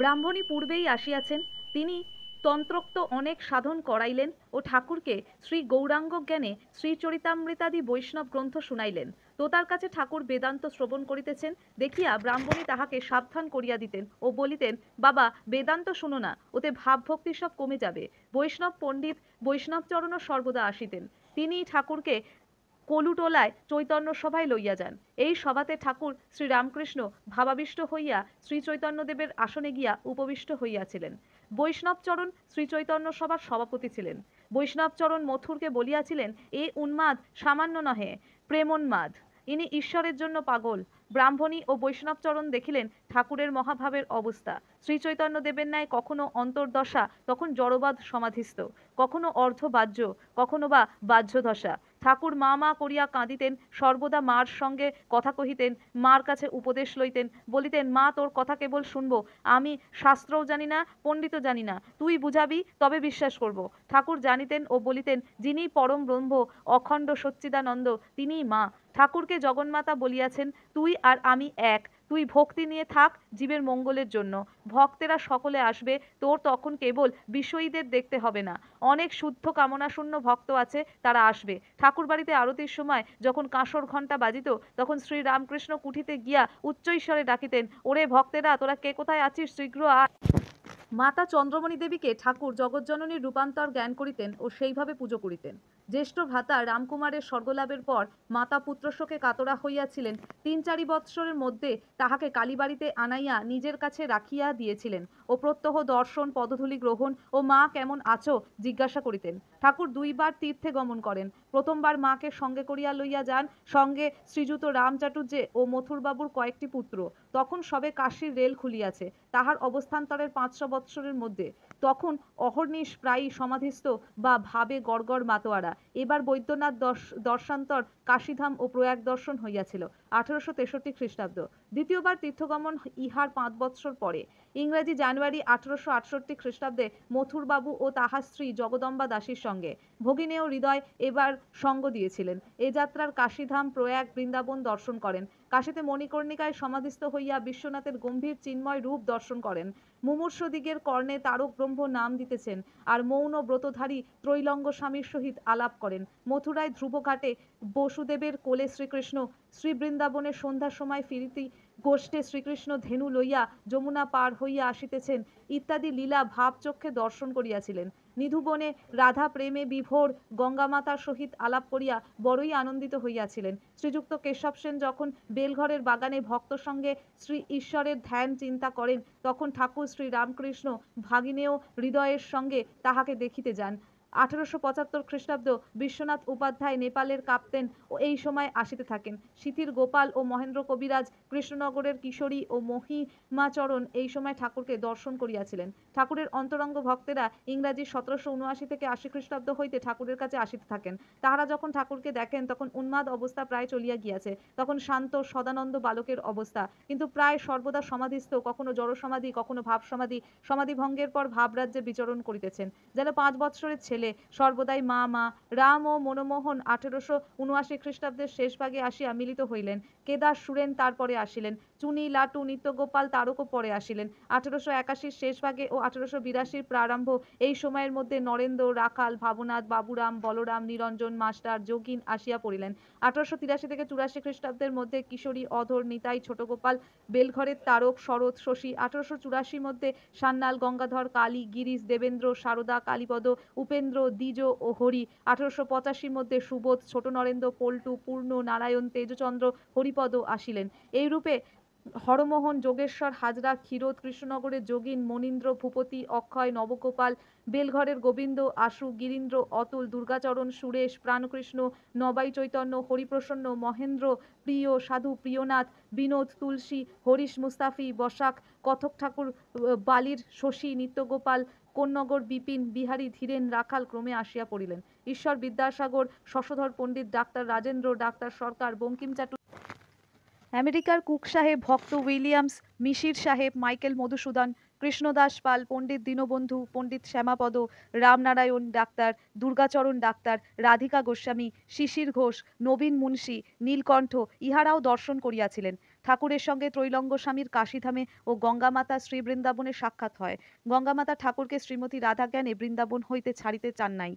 ব্রাহ্মণী পূর্বেই আসিয়াছেন, তিনি তন্ত্রোক্ত অনেক সাধন করাইলেন ও ঠাকুরকে শ্রী গৌরাঙ্গ জ্ঞানে শ্রীচরিতামৃতাদি বৈষ্ণব গ্রন্থ শুনাইলেন। তো তার কাছে ঠাকুর বেদান্ত শ্রবণ করিতেছেন দেখিয়া ব্রাহ্মণী তাহাকে সাবধান করিয়া দিতেন ও বলিতেন, বাবা বেদান্ত শুনো না, ওতে ভাবভক্তি সব কমে যাবে। বৈষ্ণব পণ্ডিত বৈষ্ণবচরণও সর্বদা আসিতেন। তিনি ঠাকুরকে কলুটোলায় চৈতন্য সভায় লইয়া যান। এই সভাতে ঠাকুর শ্রীরামকৃষ্ণ ভাবাবিষ্ট হইয়া শ্রী চৈতন্যদেবের আসনে গিয়া উপবিষ্ট হইয়াছিলেন। বৈষ্ণবচরণ শ্রীচৈতন্য সভার সভাপতি ছিলেন। বৈষ্ণবচরণ মথুরকে বলিয়াছিলেন, এ উন্মাদ সামান্য নহে, প্রেমোন্মাদ, ইনি ঈশ্বরের জন্য পাগল। ব্রাহ্মণী ও বৈষ্ণবচরণ দেখিলেন ঠাকুরের মহাভাবের অবস্থা। শ্রীচৈতন্য দেবের ন্যায় কখনো অন্তর্দশা, তখন জড়বাদ সমাধিস্থ, কখনো অর্ধবাহ্য, কখনো বা বাহ্যদশা। ঠাকুর মা মা করিয়া কাঁদিতেন, সর্বদা মার সঙ্গে কথা কহিতেন, মার কাছে উপদেশ লইতেন, বলিতেন, মা তোর কথা কেবল শুনবো, আমি শাস্ত্রও জানি না, পণ্ডিতও জানি না, তুই বুঝাবি তবে বিশ্বাস করব। ঠাকুর জানিতেন ও বলিতেন, যিনি পরম ব্রহ্ম অখণ্ড সচ্চিদানন্দ তিনিই মা। ঠাকুরকে জগন্মাতা বলিয়াছেন, তুই আর আমি এক, তুই ভক্তি নিয়ে থাক জীবের মঙ্গলের জন্য, ভক্তেরা সকলে আসবে, তোর তখন কেবল বিষয়ীদের দেখতে হবে না, অনেক শুদ্ধ কামনাশূন্য ভক্ত আছে, তারা আসবে। ঠাকুর বাড়িতে আরতির সময় যখন কাঁসর ঘণ্টা বাজিত, তখন শ্রী রামকৃষ্ণ কুঠিতে গিয়া উচ্চৈস্বরে ডাকিতেন, ওরে ভক্তেরা, তোরা কে কোথায় আছিস, শীঘ্র আয়। মাতা চন্দ্রমণি দেবীকে ঠাকুর জগজ্জননীর রূপান্তর জ্ঞান করিতেন ও সেইভাবে পুজো করিতেন। জ্যেষ্ঠ ভ্রাতা রামকুমারের স্বর্গলাভের পর মাতা পুত্রশোকে কাতরা হইয়াছিলেন। ৩-৪ বৎসরের মধ্যে তাহাকে কালীবাড়িতে আনাইয়া নিজের কাছে রাখিয়া দিয়েছিলেন ও প্রত্যহ দর্শন, পদধূলি গ্রহণ ও মা কেমন আছো জিজ্ঞাসা করিতেন। ঠাকুর 2 বার তীর্থে গমন করেন। প্রথমবার মাকে সঙ্গে করিয়া লইয়া যান, সঙ্গে শ্রীযুত রামচাটুর্যে ও মথুরবাবুর কয়েকটি পুত্র। তখন সবে কাশীর রেল খুলিয়াছে, তাহার অবস্থান্তরের 500 বৎসরের মধ্যে। তখন অহর্নিশ প্রায়ই সমাধিস্থ বা ভাবে গড়গড় মাতোয়ারা। এবার বৈদ্যনাথ দর্শান্তর কাশীধাম ও প্রয়াগ দর্শন হইয়াছিল 1863 খ্রিস্টাব্দ। দ্বিতীয়বার তীর্থগমন ইহার 5 বৎসর পরে, ইংরেজি জানুয়ারি 1868 খ্রিস্টাব্দে মথুরবাবু ও তাহার স্ত্রী জগদম্বা দাসীর সঙ্গে। ভগিনেয় হৃদয় এবার সঙ্গ দিয়েছিলেন। এ যাত্রার কাশীধাম, প্রয়াগ, বৃন্দাবন দর্শন করেন। কাশীতে মণিকর্ণিকায় সমাধিস্থ হইয়া বিশ্বনাথের গম্ভীর চিন্ময় রূপ দর্শন করেন। মুমূর্ষদিগের কর্ণে তারক ব্রহ্ম নাম দিতেছেন আর মৌন ব্রতধারী ত্রৈলঙ্গ স্বামীর সহিত আলাপ করেন। মথুরায় ধ্রুবঘাটে বসুদেবের কোলে শ্রীকৃষ্ণ, শ্রী বৃন্দাবনে সন্ধ্যার সময় ফিরিতি গোষ্ঠে শ্রীকৃষ্ণ ধেনু লইয়া যমুনা পার হইয়া আসিতেছেন ইত্যাদি লীলা ভাবচক্ষে দর্শন করিয়াছিলেন। নিধুবনে রাধা প্রেমে বিভোর গঙ্গামাতার সহিত আলাপ করিয়া বড়ই আনন্দিত হইয়াছিলেন। শ্রীযুক্ত কেশব সেন যখন বেলঘরের বাগানে ভক্ত সঙ্গে শ্রী ঈশ্বরের ধ্যান চিন্তা করেন, তখন ঠাকুর শ্রী রামকৃষ্ণ ভাগিনেয় হৃদয়ের সঙ্গে তাহাকে দেখিতে যান। 1875 খ্রিস্টাব্দ। বিশ্বনাথ উপাধ্যায় নেপালের কাপ্তেন ও এই সময় আসিতে থাকেন। সিথির গোপাল ও মহেন্দ্র কবিরাজ, কৃষ্ণনগরের কিশোরী ও মহিমাচরণ এই সময় ঠাকুরকে দর্শন করিয়াছিলেন। ঠাকুরের অন্তরঙ্গ ভক্তেরা ইংরাজি 1779 থেকে 80 খ্রিস্টাব্দ হইতে ঠাকুরের কাছে আসিতে থাকেন। তাহারা যখন ঠাকুরকে দেখেন, তখন উন্মাদ অবস্থা প্রায় চলিয়া গিয়াছে, তখন শান্ত সদানন্দ বালকের অবস্থা, কিন্তু প্রায় সর্বদা সমাধিস্থ, কখনো জড় সমাধি, কখনো ভাব সমাধি, সমাধিভঙ্গের পর ভাবরাজ্যে বিচরণ করিতেছেন, যেন 5 বৎসরের ছেলে, সর্বদাই মা মা। রাম ও মনমোহন 1879 খ্রিস্টাব্দের শেষ ভাগে আসিয়া মিলিত হইলেন। কেদার সুরেন তারপরে আসিলেন। চুনি, লাটু, নিত্যগোপাল, তারকও পরে আসিলেন 1881 শেষ ভাগে ও 1882 প্রারম্ভ। এই সময়ের মধ্যে নরেন্দ্র, রাখাল, ভাবনাথ, বাবুরাম, বলরাম, নিরঞ্জন, মাস্টার, যোগিন আসিয়া পড়িলেন। 1883 থেকে 84 খ্রিস্টাব্দের মধ্যে কিশোরী, অধর, নিতাই, ছোটগোপাল, বেলঘরের তারক, শরৎ, শশী। 1884 মধ্যে সান্যাল, গঙ্গাধর, কালী, গিরিশ, দেবেন্দ্র, সারদা, কালীপদ, উপেন্দ্র, দ্বিজ ও হরি। 1885 মধ্যে সুবোধ, ছোট নরেন্দ্র, পল্টু, পূর্ণ, নারায়ণ, তেজচন্দ্র, হরিপদ আসিলেন। এইরূপে হরমোহন, যোগেশ্বর, হাজরা, ক্ষীরোদ, কৃষ্ণনগরের যোগিন, মনীন্দ্র, ভূপতি, অক্ষয়, নবগোপাল, বেলঘরের গোবিন্দ, আশু, গিরীন্দ্র, অতুল, দুর্গাচরণ, সুরেশ, প্রাণকৃষ্ণ, নবাই চৈতন্য, হরিপ্রসন্ন, মহেন্দ্র, প্রিয়, সাধু, প্রিয়নাথ, বিনোদ, তুলসী, হরিশ, মুস্তাফি, বসাক, কথক ঠাকুর, বালির, শশী, নিত্যগোপাল, কোন্নগর, বিপিন, বিহারী, ধীরেন, রাখাল ক্রমে আসিয়া পড়িলেন। ঈশ্বর বিদ্যাসাগর, শশধর পণ্ডিত, ডাক্তার রাজেন্দ্র, ডাক্তার সরকার, বঙ্কিম আমেরিকার কুক সাহেব, ভক্ত উইলিয়ামস, মিশির সাহেব, মাইকেল মধুসূদন, কৃষ্ণদাস পাল, পণ্ডিত দীনবন্ধু, পণ্ডিত শ্যামাপদ, রামনারায়ণ ডাক্তার, দুর্গাচরণ ডাক্তার, রাধিকা গোস্বামী, শিশির ঘোষ, নবীন মুন্সী, নীলকণ্ঠ ইহারাও দর্শন করিয়াছিলেন। ঠাকুরের সঙ্গে ত্রৈলঙ্গ স্বামীর কাশীধামে ও গঙ্গামাতা শ্রী বৃন্দাবনে সাক্ষাৎ হয়। গঙ্গামাতা ঠাকুরকে শ্রীমতী রাধা জ্ঞানে বৃন্দাবন হইতে ছাড়িতে চান নাই।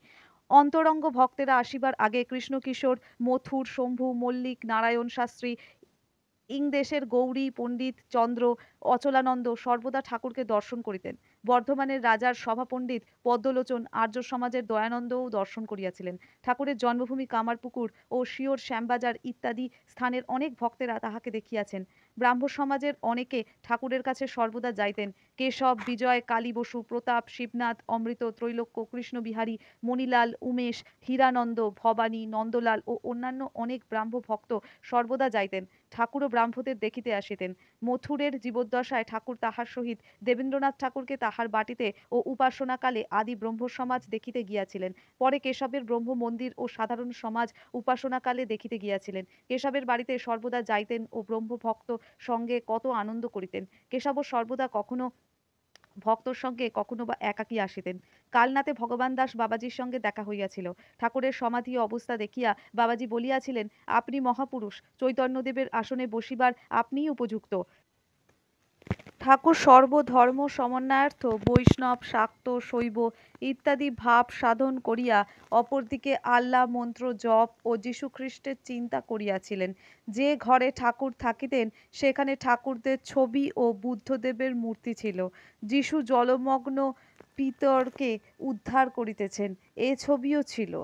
অন্তরঙ্গ ভক্তেরা আসিবার আগে কৃষ্ণকিশোর, মথুর, শম্ভু, মল্লিক, নারায়ণ শাস্ত্রী, ইংদেশের গৌরী, পণ্ডিত চন্দ্র, অচলানন্দ সর্বদা ঠাকুরকে দর্শন করিতেন। বর্ধমানের রাজার সভাপণ্ডিত পদ্মলোচন আর্য সমাজের দয়ানন্দও দর্শন করিয়াছিলেন। ঠাকুরের জন্মভূমি কামারপুকুর ও শিওর, শ্যামবাজার ইত্যাদি স্থানের অনেক ভক্তেরা তাহাকে দেখিয়াছেন। ব্রাহ্ম সমাজের অনেকে ঠাকুরের কাছে সর্বদা যাইতেন। কেশব, বিজয়, কালী বসু, প্রতাপ, শিবনাথ, অমৃত, ত্রৈলোক্য, কৃষ্ণবিহারী, মণিলাল, উমেশ, হীরানন্দ, ভবানী, নন্দলাল ও অন্যান্য অনেক ব্রাহ্ম ভক্ত সর্বদা যাইতেন। ঠাকুরও ব্রাহ্মদের দেখিতে আসিতেন। মথুরের জীবদ্দশায় ঠাকুর তাহার সহিত দেবেন্দ্রনাথ ঠাকুরকে তাহার বাটিতে ও উপাসনাকালে আদি ব্রহ্ম সমাজ দেখিতে গিয়াছিলেন। পরে কেশবের ব্রহ্ম মন্দির ও সাধারণ সমাজ উপাসনাকালে দেখিতে গিয়াছিলেন। কেশবের বাড়িতে সর্বদা যাইতেন ও ব্রহ্মভক্ত সঙ্গে কত আনন্দ করিতেন। কেশবও সর্বদা কখনো ভক্তর সঙ্গে কখনো বা একাকী আসিতেন। কালনাতে ভগবান দাস বাবাজির সঙ্গে দেখা হইয়াছিল। ঠাকুরের সমাধি অবস্থা দেখিয়া বাবাজি বলিয়াছিলেন, আপনি মহাপুরুষ, চৈতন্যদেবের আসনে বসিবার আপনিই উপযুক্ত। ঠাকুর সর্বধর্ম সমন্বয়ার্থ বৈষ্ণব, শাক্ত, শৈব ইত্যাদি ভাব সাধন করিয়া অপরদিকে আল্লাহ মন্ত্র জপ ও যীশুখ্রিস্টের চিন্তা করিয়াছিলেন। যে ঘরে ঠাকুর থাকিতেন সেখানে ঠাকুরদের ছবি ও বুদ্ধদেবের মূর্তি ছিল। যীশু জলমগ্ন পিতরকে উদ্ধার করিতেছেন, এ ছবিও ছিল।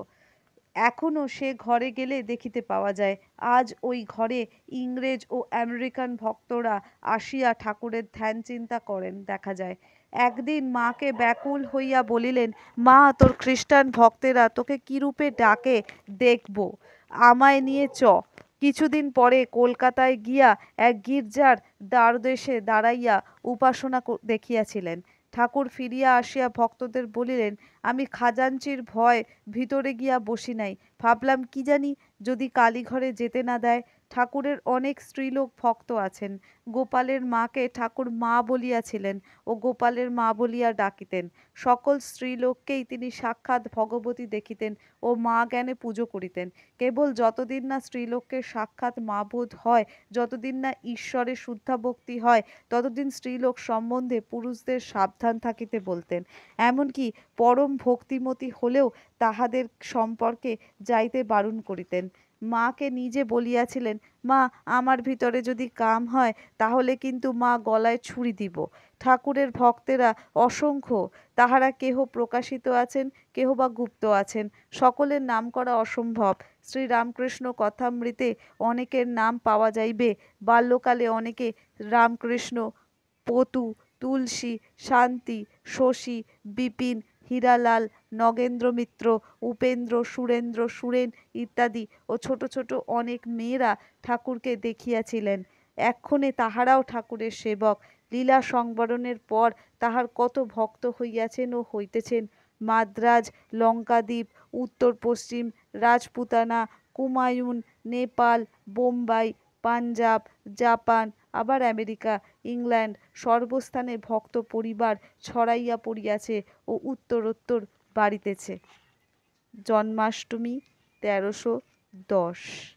এখনো সে ঘরে গেলে দেখিতে পাওয়া যায়। আজ ওই ঘরে ইংরেজ ও আমেরিকান ভক্তরা আসিয়া ঠাকুরের ধ্যান চিন্তা করেন দেখা যায়। একদিন মাকে ব্যাকুল হইয়া বলিলেন, মা, তোর খ্রিস্টান ভক্তেরা তোকে কি রূপে ডাকে দেখব, আমায় নিয়ে চ। কিছুদিন পরে কলকাতায় গিয়া এক গির্জার দ্বারদেশে দাঁড়াইয়া উপাসনা দেখিয়াছিলেন। ঠাকুর ফিরিয়া আসিয়া ভক্তদের বলিলেন, আমি খাজাঞ্চির ভয় ভিতরে গিয়া বসি নাই, ভাবলাম কি জানি যদি কালীঘরে যেতে না দেয়। ঠাকুরের অনেক স্ত্রীলোক ভক্ত আছেন। গোপালের মাকে ঠাকুর মা বলিয়াছিলেন ও গোপালের মা বলিয়া ডাকিতেন। সকল স্ত্রীলোককেই তিনি সাক্ষাৎ ভগবতী দেখিতেন ও মা জ্ঞানে পুজো করিতেন। কেবল যতদিন না স্ত্রীলোককে সাক্ষাৎ মা বোধ হয়, যতদিন না ঈশ্বরে শুদ্ধা ভক্তি হয়, ততদিন স্ত্রীলোক সম্বন্ধে পুরুষদের সাবধান থাকিতে বলতেন। এমনকি পরম ভক্তিমতী হলেও তাহাদের সম্পর্কে যাইতে বারণ করিতেন। মাকে নিজে বলিয়াছিলেন, মা, আমার ভিতরে যদি কাম হয় তাহলে কিন্তু মা গলায় ছুরি দিব। ঠাকুরের ভক্তেরা অসংখ্য, তাহারা কেহ প্রকাশিত আছেন, কেহ বা গুপ্ত আছেন, সকলের নাম করা অসম্ভব। শ্রীরামকৃষ্ণ কথামৃতে অনেকের নাম পাওয়া যাইবে। বাল্যকালে অনেকে রামকৃষ্ণ, পতু, তুলসী, শান্তি, শশী, বিপিন, হীরালাল, নগেন্দ্র মিত্র, উপেন্দ্র, সুরেন্দ্র, সুরেন ইত্যাদি ও ছোট ছোট অনেক মেয়েরা ঠাকুরকে দেখিয়াছিলেন। এক্ষণে তাহারাও ঠাকুরের সেবক। লীলা সংবরণের পর তাহার কত ভক্ত হইয়াছেন ও হইতেছেন। মাদ্রাজ, লঙ্কাদ্বীপ, উত্তর পশ্চিম, রাজপুতানা, কুমায়ুন, নেপাল, বোম্বাই, পাঞ্জাব, জাপান, আবার আমেরিকা, ইংল্যান্ড সর্বস্থানে ভক্ত পরিবার ছড়াইয়া পড়িয়াছে ও উত্তরোত্তর বাড়িতেছে। জন্মাষ্টমী 1310।